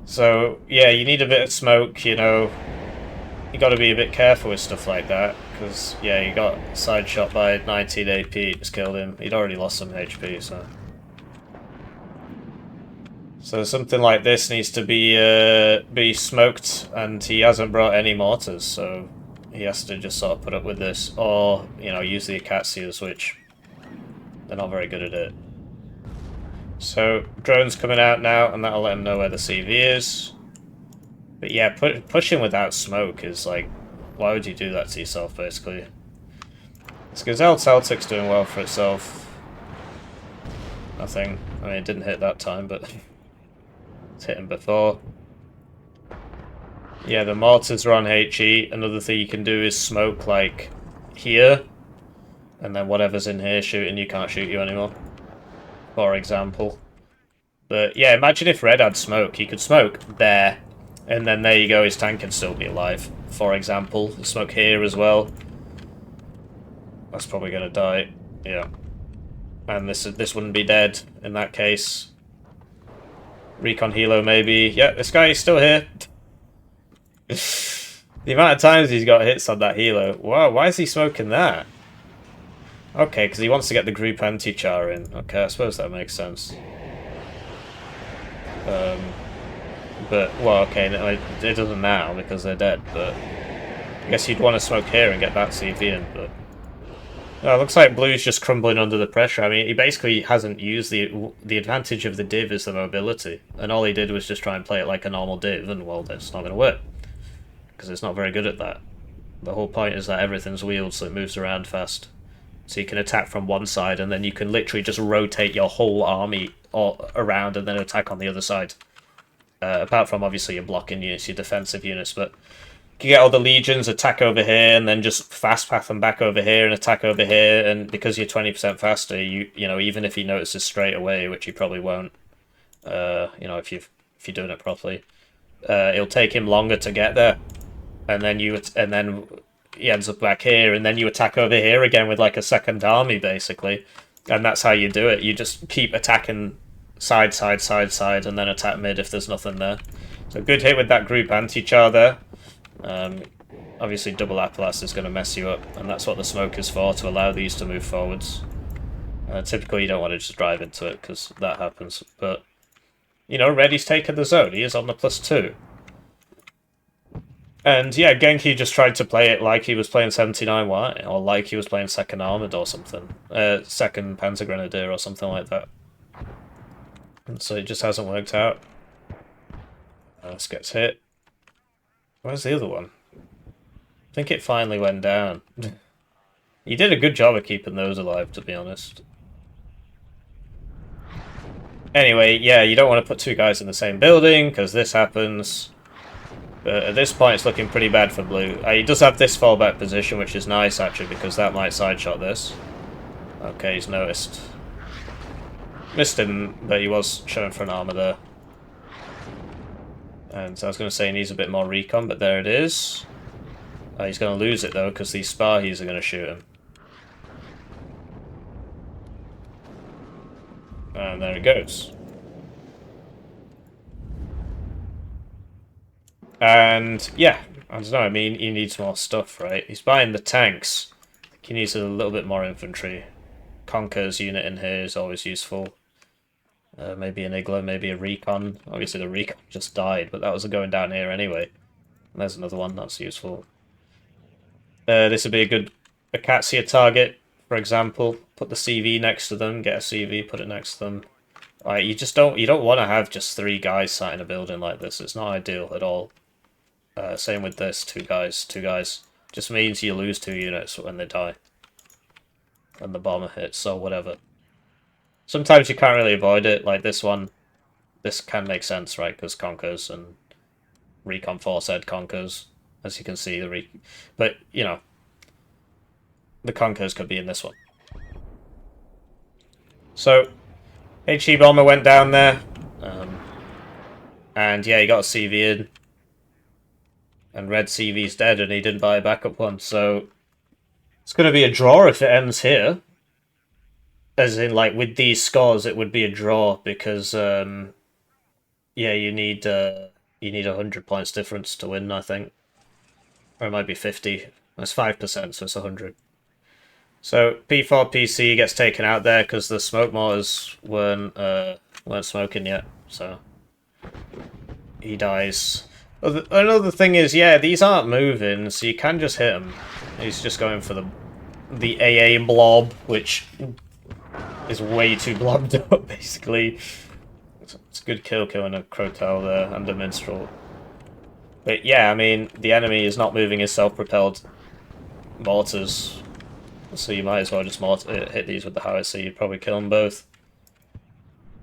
So, yeah, you need a bit of smoke, you know. You got to be a bit careful with stuff like that. Because, yeah, he got side shot by 19 AP, just killed him. He'd already lost some HP, so... So something like this needs to be smoked, and he hasn't brought any mortars, so he has to just sort of put up with this, or, you know, use the Akatsias, which they're not very good at it. So, drone's coming out now, and that'll let him know where the CV is. But yeah, pushing without smoke is like, why would you do that to yourself, basically? This Gazelle Celtic's doing well for itself. Nothing. I mean, it didn't hit that time, but it's hit him before. Yeah, the mortars are on HE. Another thing you can do is smoke, like, here. And then whatever's in here shooting you can't shoot you anymore. For example. But yeah, imagine if Red had smoke. He could smoke there. And then there you go, his tank can still be alive. For example, smoke here as well. That's probably going to die. Yeah. And this wouldn't be dead in that case. Recon Helo maybe. Yeah, this guy is still here. The amount of times he's got hits on that Helo. Wow, why is he smoking that? Okay, because he wants to get the group anti-char in. Okay, I suppose that makes sense. But, well, okay, no, it doesn't now because they're dead, but I guess you'd want to smoke here and get that CV in, but... No, it looks like Blue's just crumbling under the pressure. I mean, he basically hasn't used the advantage of the div is the mobility, and all he did was just try and play it like a normal div, and, well, that's not going to work, because it's not very good at that. The whole point is that everything's wheeled, so it moves around fast. So you can attack from one side, and then you can literally just rotate your whole army around and then attack on the other side. Apart from, obviously, your blocking units, your defensive units, but you can get all the legions, attack over here, and then just fast path them back over here and attack over here, and because you're 20% faster, you know, even if he notices straight away, which he probably won't, you know, if you're doing it properly, it'll take him longer to get there, and then he ends up back here, and then you attack over here again with like a second army, basically, and that's how you do it. You just keep attacking side, side, side, side, and then attack mid if there's nothing there. So good hit with that group anti-char there. Obviously double Appalachian is going to mess you up, and that's what the smoke is for, to allow these to move forwards. Typically you don't want to just drive into it, because that happens, but, you know, Reddy's taken the zone. He is on the +2. And yeah, Genki just tried to play it like he was playing 79Y, or like he was playing 2nd Armoured or something. 2nd Panzer Grenadier or something like that. And so it just hasn't worked out. This gets hit. Where's the other one? I think it finally went down. He did a good job of keeping those alive, to be honest. Anyway, yeah, you don't want to put two guys in the same building, because this happens. But at this point, it's looking pretty bad for Blue. He does have this fallback position, which is nice, actually, because that might sideshot this. Okay, he's noticed. Missed him, but he was showing for an armor there. And so I was going to say he needs a bit more recon, but there it is. He's going to lose it, though, because these Sparhies are going to shoot him. And there it goes. And, yeah, I don't know, I mean, he needs more stuff, right? He's buying the tanks. He needs a little bit more infantry. Conquer's unit in here is always useful. Maybe an Igla, maybe a Recon. Obviously the Recon just died, but that was going down here anyway. And there's another one, that's useful. This would be a good Akatsia target, for example. Put the CV next to them, get a CV, put it next to them. Right, you don't want to have just 3 guys sat in a building like this. It's not ideal at all. Same with this, 2 guys. Just means you lose 2 units when they die. And the bomber hits, or whatever. Sometimes you can't really avoid it, like this one. This can make sense, right, because Conkers and Recon Force Ed Conkers, as you can see. But, you know, the Conkers could be in this one. So, HE Bomber went down there. And yeah, he got a CV in. And Red CV's dead, and he didn't buy a backup one, so It's going to be a draw if it ends here. As in, like, with these scores, it would be a draw because, yeah, you need 100 points difference to win, I think. Or it might be 50. That's 5%, so it's 100. So P4 PC gets taken out there because the smoke mortars weren't smoking yet, so he dies. Another thing is, yeah, these aren't moving, so you can just hit him. He's just going for the AA blob, which is way too blobbed up, basically. It's a good kill killing a Crotal there and a Minstrel. But yeah, I mean, the enemy is not moving his self-propelled mortars, so you might as well just hit these with the howitzer. You'd probably kill them both.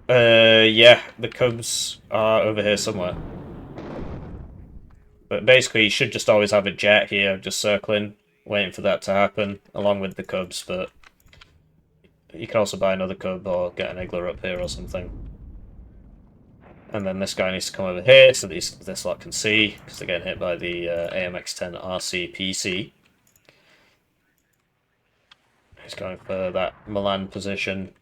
Yeah, the Cubs are over here somewhere. But basically, you should just always have a jet here, just circling, waiting for that to happen, along with the Cubs, but you can also buy another Cub or get an Eggler up here or something. And then this guy needs to come over here so that this lot can see, because they're getting hit by the AMX-10 RC PC. He's going for that Milan position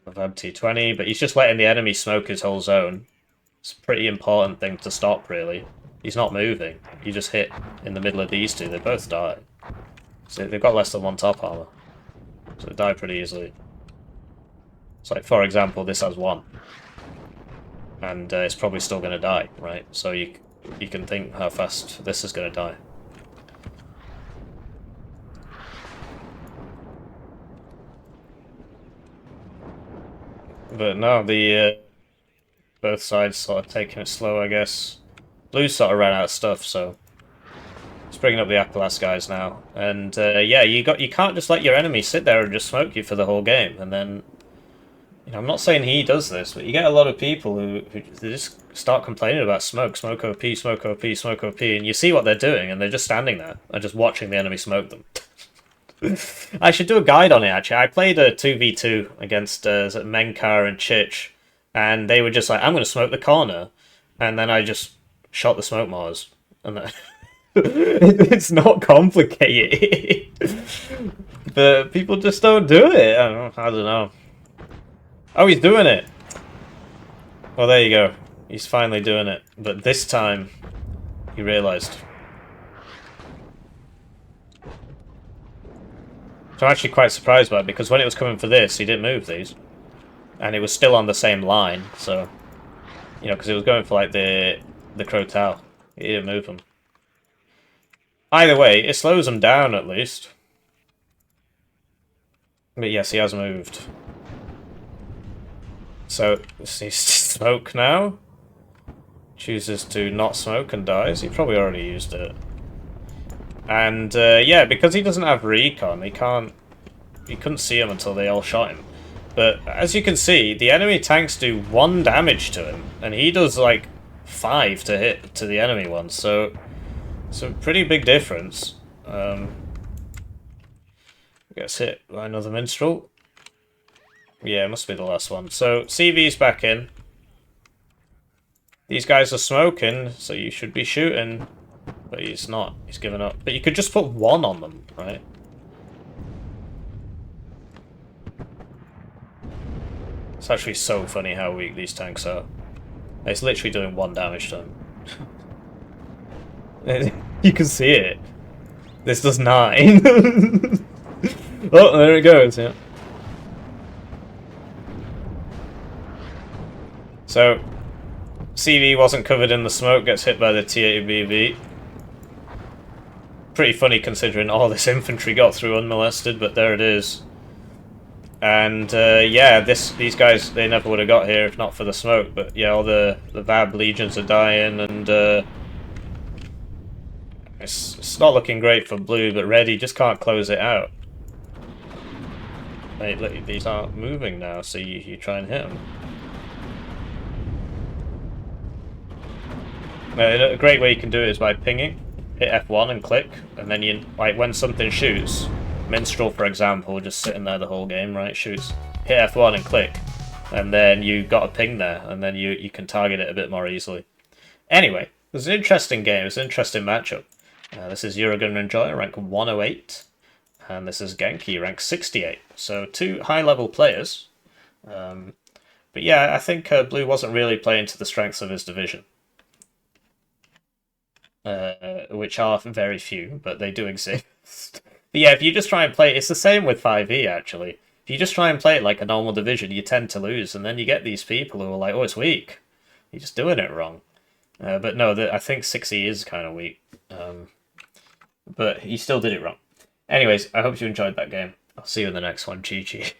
of MT20, but he's just letting the enemy smoke his whole zone. It's a pretty important thing to stop, really. He's not moving. You just hit in the middle of these two, they both die. So they've got less than one top armor. So they die pretty easily. So, like, for example, this has one. And it's probably still going to die, right? So you can think how fast this is going to die. But no, both sides sort of taking it slow, I guess. Blue sort of ran out of stuff, so it's bringing up the Apalas guys now. And yeah, you can't just let your enemy sit there and just smoke you for the whole game. And then, you know, I'm not saying he does this, but you get a lot of people who just start complaining about smoke OP, smoke OP, smoke OP, and you see what they're doing, and they're just standing there and just watching the enemy smoke them. I should do a guide on it, actually. I played a 2v2 against Menkar and Chich, and they were just like, I'm going to smoke the corner, and then I just shot the smoke mortars. And then it's not complicated. But people just don't do it. I don't know. Oh, he's doing it! Well, there you go. He's finally doing it. But this time, he realised. So I'm actually quite surprised by it, because when it was coming for this, he didn't move these. And it was still on the same line, so... You know, because it was going for, like, the Crotal. He didn't move them. Either way, it slows him down, at least. But yes, he has moved. So, he's smoke now. Chooses to not smoke and dies. He probably already used it. And, yeah, because he doesn't have recon, he couldn't see him until they all shot him. But, as you can see, the enemy tanks do 1 damage to him, and he does, like, 5 to hit to the enemy one, so it's a pretty big difference. Gets hit by another Minstrel. Yeah, it must be the last one. So, CV's back in. These guys are smoking, so you should be shooting. But he's not. He's given up. But you could just put 1 on them, right? It's actually so funny how weak these tanks are. It's literally doing 1 damage to them. You can see it. This does 9. Oh, there it goes, yeah. So, CV wasn't covered in the smoke, gets hit by the T-80BB. Pretty funny considering all this infantry got through unmolested, but there it is. And yeah, these guys, they never would have got here if not for the smoke. But yeah, all the VAB legions are dying, and it's not looking great for blue. But red, he just can't close it out. Look, these aren't moving now, so you try and hit them. A great way you can do it is by pinging. Hit F1 and click, and then you, like, when something shoots, Minstrel, for example, just sitting there the whole game, right, shoots, hit F1 and click, and then you got a ping there, and then you can target it a bit more easily. Anyway, it was an interesting game, it was an interesting matchup. This is You're Gonna Enjoy, rank 108. And this is Genki, rank 68. So 2 high-level players. But yeah, I think Blue wasn't really playing to the strengths of his division. Which are very few, but they do exist. But yeah, if you just try and play, it's the same with 5e actually. If you just try and play it like a normal division, you tend to lose, and then you get these people who are like, "Oh, it's weak." You're just doing it wrong. But no, I think 6e is kind of weak. But he still did it wrong. Anyways, I hope you enjoyed that game. I'll see you in the next one. GG.